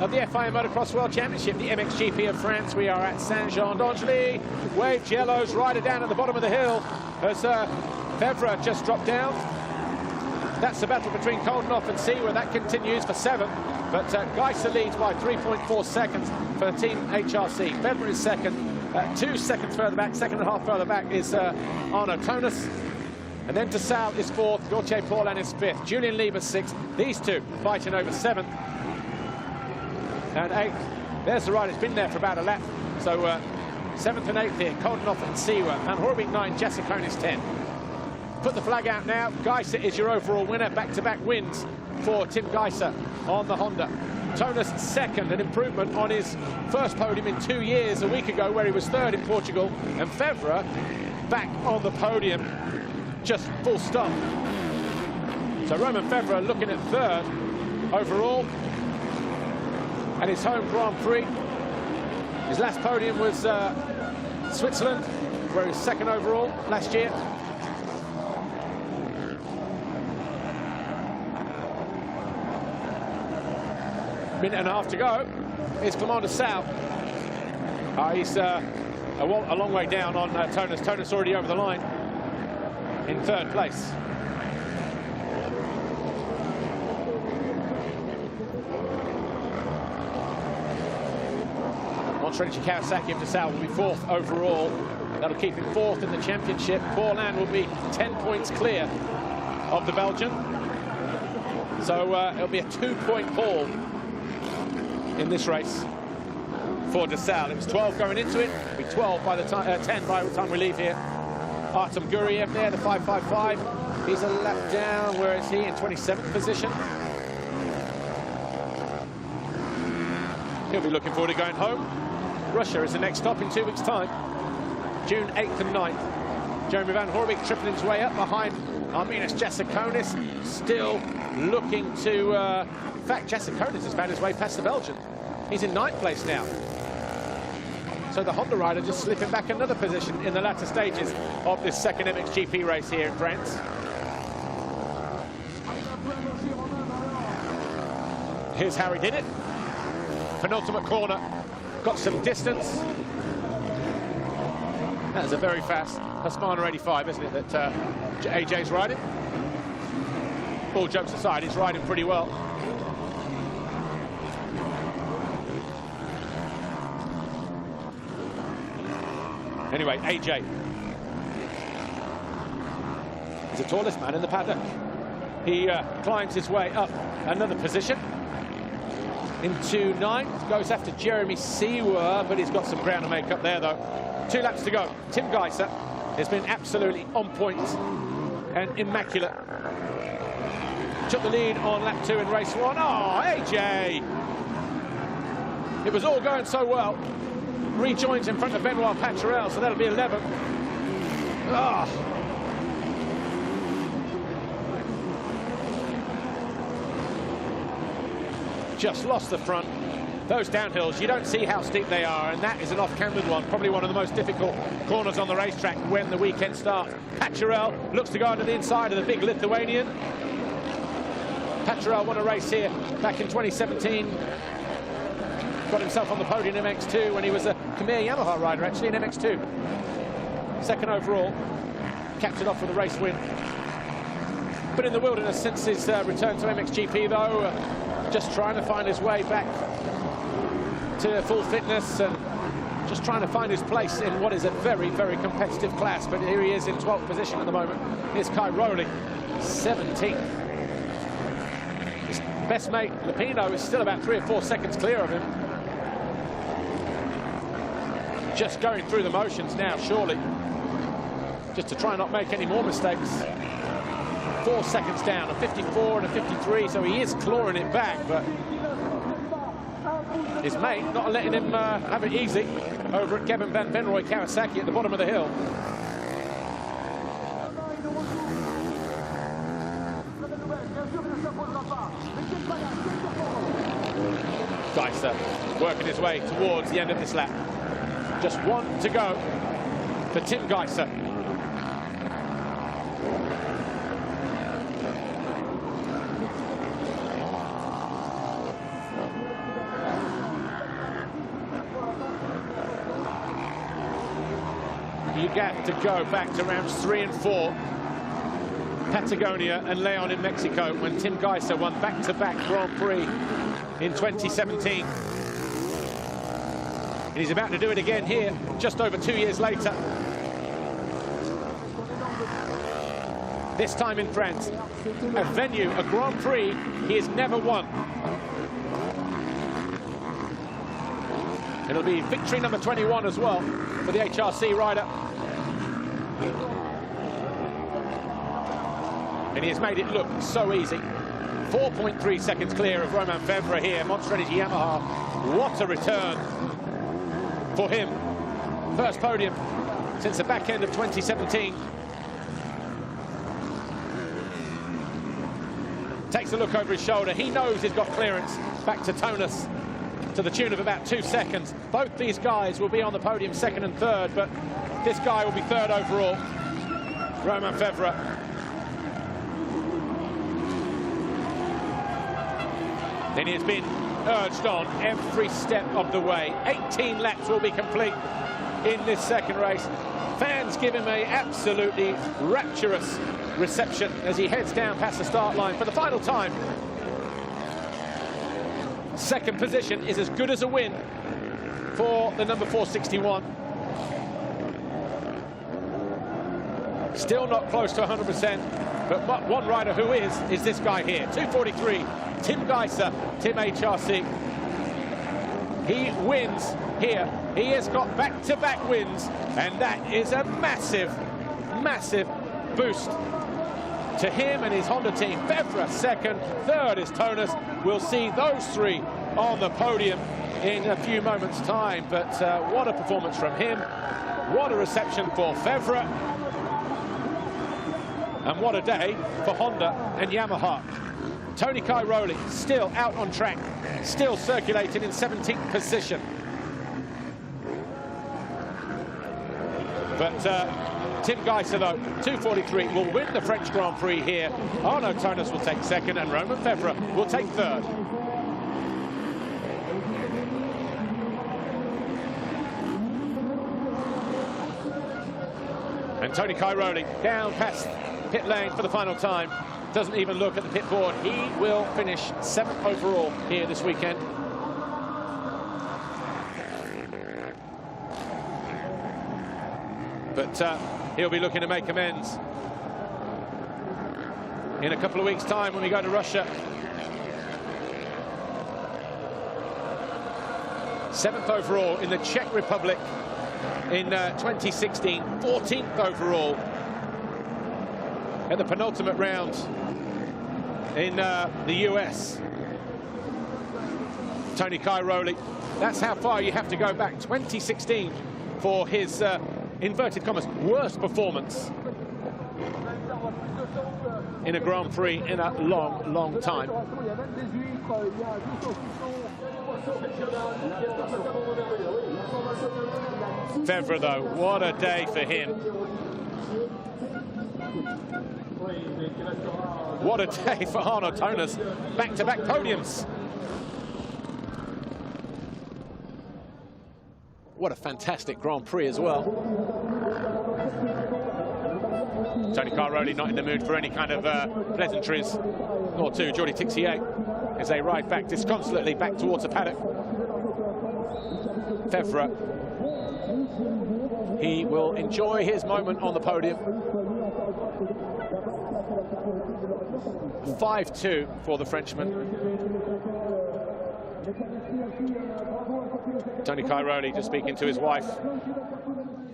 Speaker 1: of the FIA Motocross World Championship, the MXGP of France. We are at Saint-Jean-d'Angely. Waved yellows, rider down at the bottom of the hill as Febvre just dropped down. That's the battle between Koldenhoff and Seewer. That continues for 7. But Geisser leads by 3.4 seconds for Team HRC. Febvre is second. 2 seconds further back, second and a half further back is Arnaud Tonus. And then De Salle is fourth. Gauthier Paulin is fifth. Julian Lieber sixth. These two fighting over 7th and 8th. There's the rider. It's been there for about a lap. So 7th and 8th here. Koldenhoff and Seewer. Van Horbig 9. Jasikonis 10. Put the flag out now. Geisser is your overall winner. Back-to-back wins for Tim Geisser on the Honda. Tonus second, an improvement on his first podium in 2 years, a week ago, where he was third in Portugal. And Febvre back on the podium, just full stop. So Romain Febvre looking at third overall at his home Grand Prix. His last podium was Switzerland, where he was second overall last year. Minute and a half to go. Here's Clement de Salle. He's a long way down on Tonus. Tonus already over the line in third place. Monster Energy Kawasaki of de Salle will be fourth overall. That'll keep him fourth in the championship. Paulin will be 10 points clear of the Belgian. So it'll be a 2-point haul in this race for de Salle. It was 12 going into it. It'll be 12 by the time, 10 by the time we leave here. Artem Guriev there, the 555. He's a lap down. Where is he? In 27th position. He'll be looking forward to going home. Russia is the next stop in 2 weeks' time. June 8th and 9th. Jeremy Van Horbig tripling his way up behind Arminas Jasikonis. Still looking to... in fact, Jasikonis has found his way past the Belgian. He's in 9th place now. So the Honda rider just slipping back another position in the latter stages of this second MXGP race here in France. Here's how he did it. Penultimate corner. Got some distance. That is a very fast Husqvarna 85, isn't it, that AJ's riding? all jokes aside, he's riding pretty well. Anyway, AJ. He's the tallest man in the paddock. He climbs his way up another position into 9th, goes after Jeremy Seawer, but he's got some ground to make up there, though. 2 laps to go. Tim Geiser has been absolutely on point and immaculate. Took the lead on lap 2 in race 1. Oh, AJ! It was all going so well. Rejoins in front of Benoit Paturel, so that'll be 11th. Ah. Just lost the front. Those downhills, you don't see how steep they are, and that is an off-cambered one, probably one of the most difficult corners on the racetrack when the weekend starts. Paturel looks to go under the inside of the big Lithuanian. Paturel won a race here back in 2017. Got himself on the podium in MX2 when he was a Khmer Yamaha rider, actually, in MX2. 2nd overall. Capped it off with a race win. But in the wilderness since his return to MXGP, though, just trying to find his way back to full fitness and just trying to find his place in what is a very, very competitive class. But here he is in 12th position at the moment. Here's Kai Rowley, 17th. His best mate, Lupino, is still about 3 or 4 seconds clear of him. Just going through the motions now, surely. Just to try and not make any more mistakes. 4 seconds down, a 54 and a 53, so he is clawing it back, but his mate not letting him have it easy over at Kevin Van Venrooy Kawasaki at the bottom of the hill. Geiser working his way towards the end of this lap. Just 1 to go for Tim Geiser. You get to go back to rounds 3 and 4. Patagonia and Leon in Mexico, when Tim Geiser won back-to-back Grand Prix in 2017. And he's about to do it again here, just over 2 years later. This time in France, a venue, a Grand Prix he has never won. It'll be victory number 21 as well for the HRC rider. And he has made it look so easy. 4.3 seconds clear of Romain Febvre here, Monster Energy Yamaha. What a return for him. First podium since the back end of 2017. Takes a look over his shoulder. He knows he's got clearance back to Tonus to the tune of about 2 seconds. Both these guys will be on the podium 2nd and 3rd, but this guy will be 3rd overall. Romain Febvre. And he has been urged on every step of the way. 18 laps will be complete in this 2nd race. Fans give him a absolutely rapturous reception as he heads down past the start line for the final time. 2nd position is as good as a win for the number 461. Still not close to 100%, but one rider who is this guy here. 243, Tim Geiser, Tim HRC. He wins here. He has got back-to-back wins, and that is a massive, massive boost to him and his Honda team. Febvre 2nd, 3rd is Tonus. We'll see those 3 on the podium in a few moments' time, but what a performance from him. What a reception for Febvre. And what a day for Honda and Yamaha. Tony Cairoli still out on track, still circulating in 17th position. But Tim Geiser, though, 243, will win the French Grand Prix here. Arnaud Tonus will take 2nd, and Romain Febvre will take 3rd. And Tony Cairoli down past pit lane for the final time. doesn't even look at the pit board. He will finish 7th overall here this weekend. But he'll be looking to make amends in a couple of weeks' time when we go to Russia. 7th overall in the Czech Republic in 2016, 14th overall at the penultimate round in the US. Tony Cairoli, that's how far you have to go back. 2016 for his, inverted commas, worst performance in a Grand Prix in a long, long time. Febvre, though, what a day for him. What a day for Arno Tonas. Back-to-back podiums. What a fantastic Grand Prix as well. Tony Cairoli not in the mood for any kind of pleasantries, nor too Jordi Tixier, as they ride back disconsolately back towards the paddock. Febvre, he will enjoy his moment on the podium. 5-2 for the Frenchman. Tony Cairoli just speaking to his wife.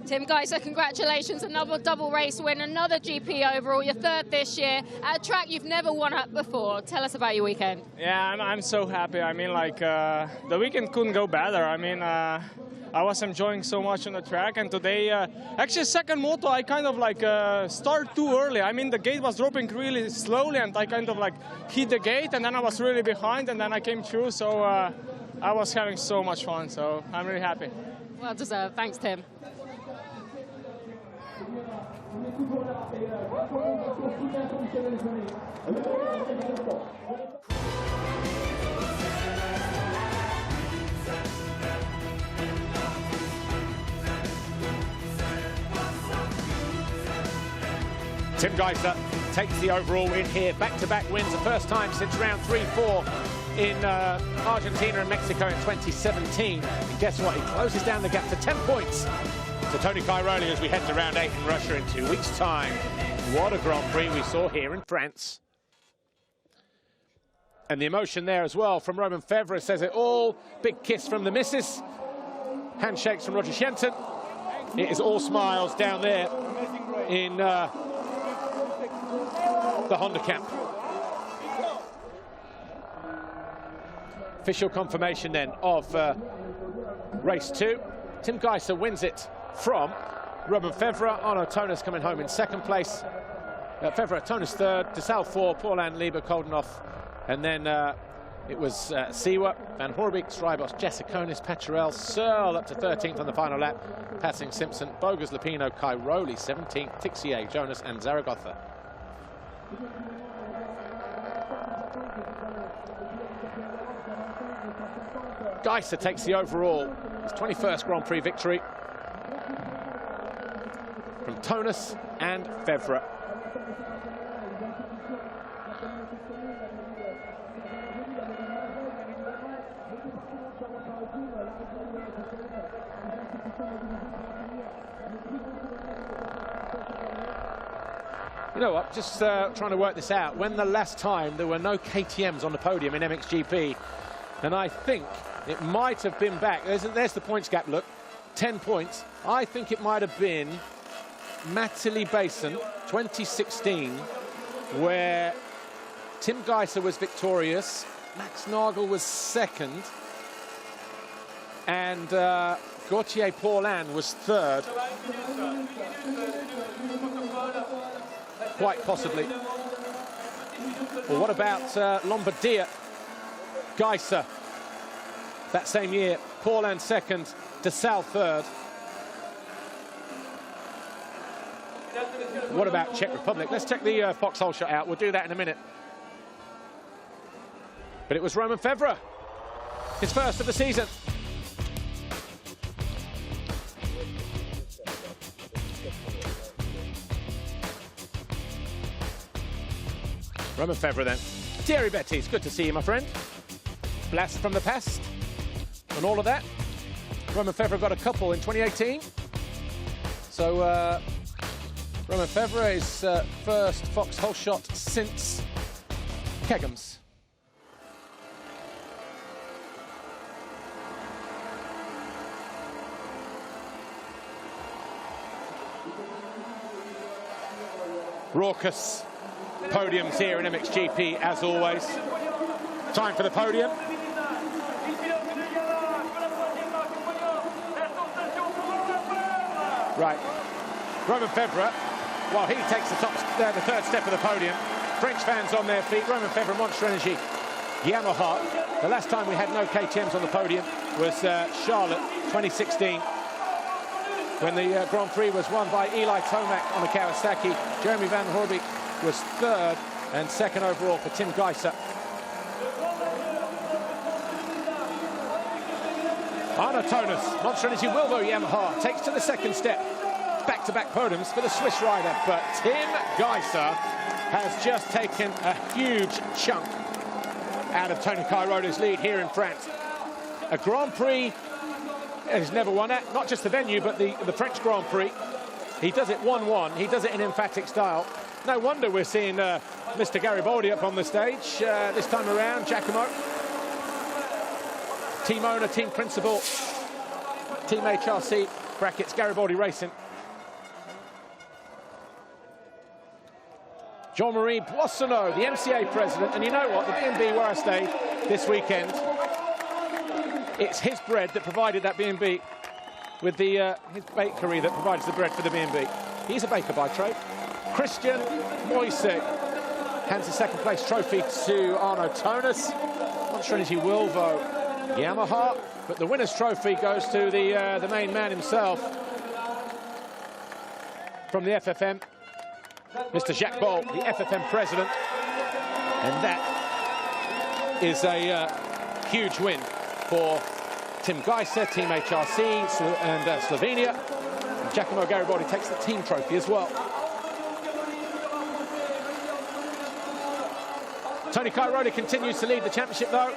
Speaker 2: Tim Geiser, congratulations, another double race win, another GP overall, your 3rd this year, at a track you've never won at before. Tell us about your weekend.
Speaker 5: Yeah, I'm so happy. I mean, like, the weekend couldn't go better. I mean, I was enjoying so much on the track, and today, actually, second moto, I kind of like start too early. I mean, the gate was dropping really slowly, and I kind of like hit the gate, and then I was really behind, and then I came through, so I was having so much fun, so I'm really happy.
Speaker 2: Well deserved. Thanks, Tim.
Speaker 1: Tim Geiser takes the overall win here. Back-to-back wins, the first time since round 3-4 in Argentina and Mexico in 2017. And guess what? He closes down the gap to 10 points to Tony Cairoli as we head to round 8 in Russia in 2 weeks' time. What a Grand Prix we saw here in France. And the emotion there as well from Romain Febvre says it all. Big kiss from the missus. Handshakes from Roger Shenton. It is all smiles down there in the Honda camp. Official confirmation then of race 2. Tim Geiser wins it from Romain Febvre. Arno Tonas coming home in 2nd place. Febvre, Tonas 3rd, Dessau 4, Paulin, Lieber, Koldenhoff, and then it was Siwa, Van Hoorbeek, Strybos, Jessiconis, Petrel, Searle up to 13th on the final lap, passing Simpson, Bogus, Lupino, Cairoli 17th, Tixier, Jonas, and Zaragoza. Geiser takes the overall, his 21st Grand Prix victory from Tonas and Febvre. You know what, just trying to work this out. When the last time there were no KTMs on the podium in MXGP, and I think it might have been back. There's the points gap, look, 10 points. I think it might have been Matterley Basin 2016, where Tim Geiser was victorious, Max Nagel was 2nd, and Gauthier Paulin was 3rd. Quite possibly. Well, what about Lombardia? Geiser that same year, Paulin 2nd, Dessau 3rd. What about Czech Republic? Let's check the foxhole shot out. We'll do that in a minute. But it was Romain Febvre, his first of the season. Romain Febvre then. Thierry Bettis, good to see you, my friend. Blast from the past and all of that. Romain Febvre got a couple in 2018. So Romain Febvre is first foxhole shot since Kegham's. Raucous podiums here in MXGP as always. Time for the podium. Right, Romain Febvre, while he takes the third step of the podium, French fans on their feet. Romain Febvre, Monster Energy, Yamaha. The last time we had no KTMs on the podium was Charlotte 2016, when the Grand Prix was won by Eli Tomac on a Kawasaki. Jeremy Van Hoorbeek was third, and second overall for Tim Geiser. Arno Tonas, Monster Energy Wilvo Yamaha, takes to the second step. Back-to-back podiums for the Swiss rider, but Tim Geiser has just taken a huge chunk out of Tony Cairoli's lead here in France. A Grand Prix he's never won it, not just the venue, but the French Grand Prix. He does it 1-1. He does it in emphatic style. No wonder we're seeing Mr. Garibaldi up on the stage this time around. Giacomo, team owner, team principal, team HRC, brackets Garibaldi Racing. Jean-Marie Boissonneau, the MCA president, and you know what, the B&B where I stayed this weekend, it's his bread that provided that B&B with the his bakery that provides the bread for the B&B. He's a baker by trade. Christian Moisek hands the second place trophy to Arno Tonas. Monster Energy Wilvo Yamaha, but the winner's trophy goes to the main man himself from the FFM, Mr. Jacques Boll, the FFM president, and that is a huge win for Tim Geiser, Team HRC, and Slovenia. And Giacomo Garibaldi takes the team trophy as well. Tony Cairoli continues to lead the championship though.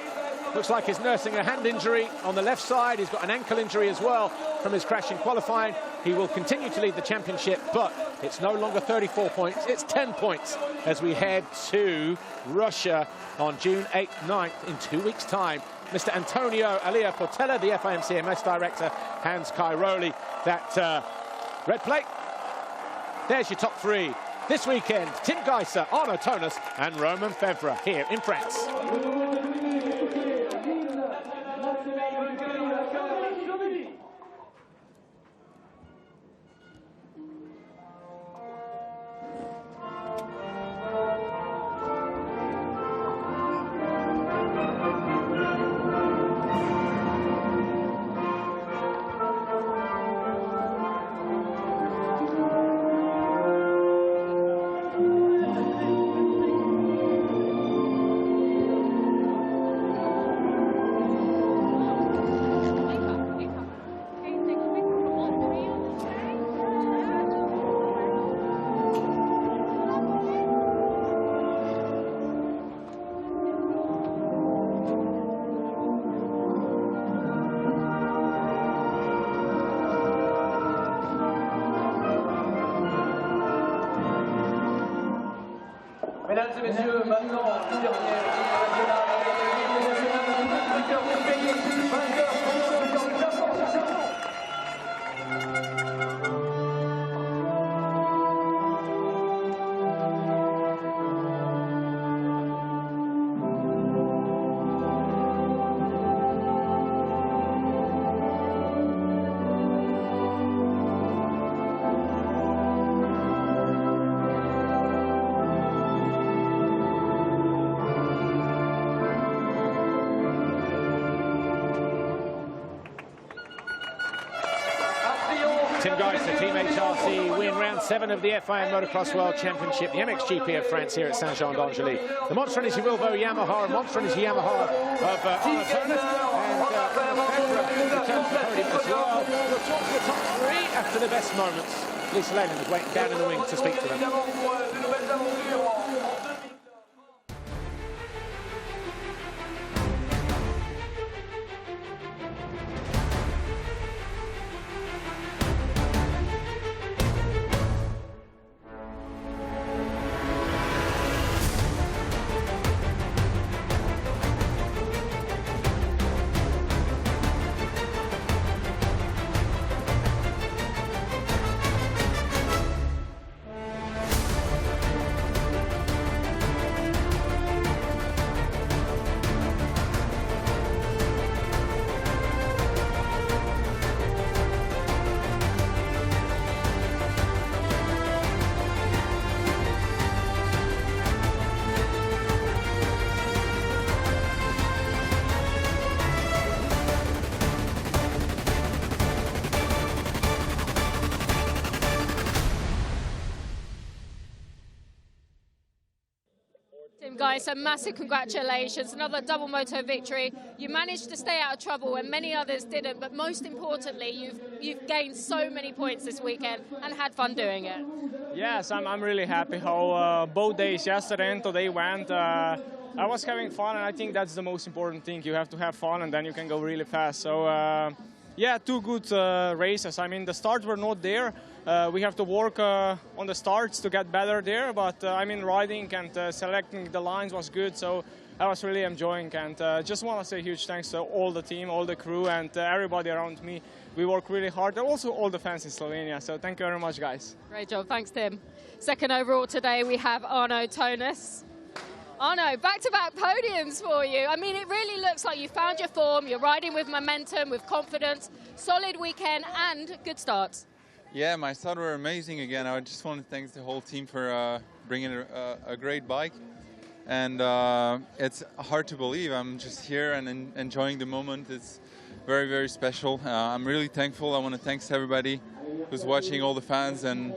Speaker 1: Looks like he's nursing a hand injury on the left side. He's got an ankle injury as well from his crash in qualifying. He will continue to lead the championship, but it's no longer 34 points, it's 10 points as we head to Russia on June 8th, 9th in 2 weeks' time. Mr. Antonio Alia Portella, the FIM-CMS director, hands Cairoli that red plate. There's your top three. This weekend, Tim Geiser, Arno Tonas and Romain Febvre here in France.
Speaker 6: Mesdames et messieurs, maintenant, dernière
Speaker 1: Tim Geiser, Team HRC, win round 7 of the FIM Motocross World Championship, the MXGP of France here at Saint-Jean-d'Angely. The Monster Energy Wilvo Yamaha and Monster Energy Yamaha of Arno Tonas and Febvre returns to the podium as well. We'll talk to the top three after the best moments. Lisa Lehman is waiting down in the wing to speak to them.
Speaker 2: Geiser, massive congratulations. Another double moto victory. You managed to stay out of trouble when many others didn't, but most importantly, you've gained so many points this weekend and had fun doing it.
Speaker 5: Yes, I'm really happy how both days, yesterday and today, went. I was having fun, and I think that's the most important thing. You have to have fun, and then you can go really fast. So, yeah, two good races. I mean, the starts were not there. We have to work on the starts to get better there, but I mean, riding and selecting the lines was good, so I was really enjoying, and just want to say huge thanks to all the team, all the crew, and everybody around me. We work really hard, and also all the fans in Slovenia, so thank you very much, guys.
Speaker 2: Great job, thanks, Tim. Second overall today, we have Arno Tonis. Arno, back-to-back podiums for you. I mean, it really looks like you found your form, you're riding with momentum, with confidence, solid weekend, and good starts.
Speaker 7: Yeah, my starts were amazing again. I just want to thank the whole team for bringing a great bike. And it's hard to believe. I'm just here and enjoying the moment. It's very, very special. I'm really thankful. I want to thank everybody who's watching, all the fans. And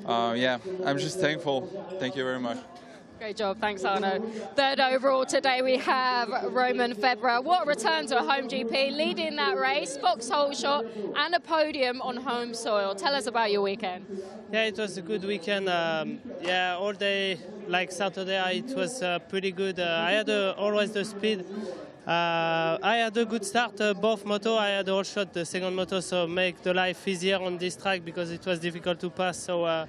Speaker 7: yeah, I'm just thankful. Thank you very much.
Speaker 2: Great job, thanks Arno. Third overall today we have Roman Febvre. What a return to a home GP, leading that race, foxhole shot and a podium on home soil. Tell us about your weekend.
Speaker 8: Yeah, it was a good weekend. Yeah, all day, like Saturday, it was pretty good. I had always the speed. I had a good start, both moto. I had all shot the second moto, so make the life easier on this track because it was difficult to pass. So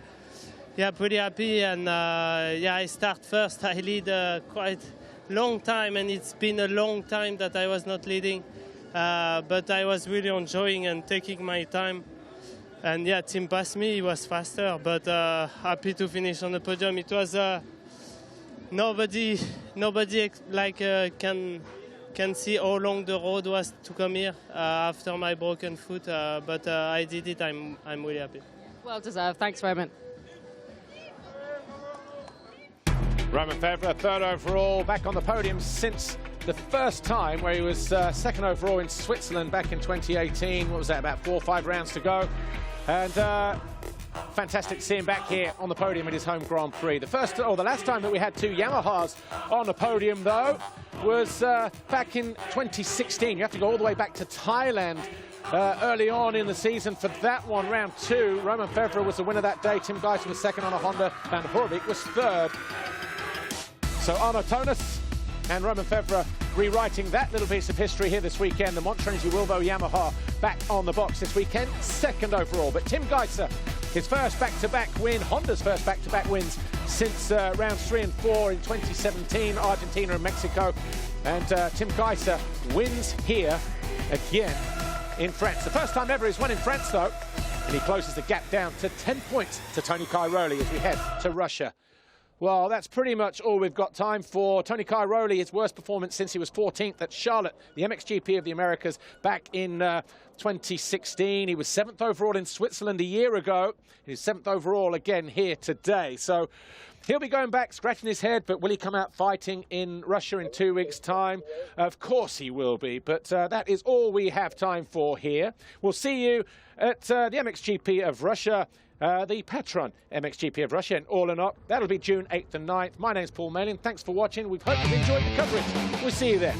Speaker 8: yeah, pretty happy, and yeah, I start first. I lead quite long time, and it's been a long time that I was not leading, but I was really enjoying and taking my time. And yeah, Tim passed me, he was faster, but happy to finish on the podium. It was nobody like can see how long the road was to come here after my broken foot, but I did it. I'm really happy.
Speaker 2: Well deserved. Thanks, Roman.
Speaker 1: Roman Febvre, third overall, back on the podium since the first time where he was second overall in Switzerland back in 2018. What was that, about 4 or 5 rounds to go? And fantastic to see him back here on the podium in his home Grand Prix. The last time that we had 2 Yamahas on the podium, though, was back in 2016. You have to go all the way back to Thailand early on in the season for that one, round 2. Roman Febvre was the winner that day. Tim Geiser was second on a Honda. Van Hoorbeek was third. So Arno Tonis and Roman Febvre rewriting that little piece of history here this weekend. The Montrenzi Wilbo Yamaha back on the box this weekend, second overall. But Tim Geiser, his first back-to-back win, Honda's first back-to-back wins since rounds 3 and 4 in 2017, Argentina and Mexico. And Tim Geiser wins here again in France. The first time ever he's won in France, though. And he closes the gap down to 10 points to Tony Cairoli as we head to Russia. Well, that's pretty much all we've got time for. Tony Cairoli, his worst performance since he was 14th at Charlotte, the MXGP of the Americas, back in 2016. He was 7th overall in Switzerland a year ago. He's 7th overall again here today. So he'll be going back, scratching his head, but will he come out fighting in Russia in 2 weeks' time? Of course he will be, but that is all we have time for here. We'll see you at the MXGP of Russia. The Patron MXGP of Russia in Orlenok. That'll be June 8th and 9th. My name's Paul Malin. Thanks for watching. We hope you've enjoyed the coverage. We'll see you then.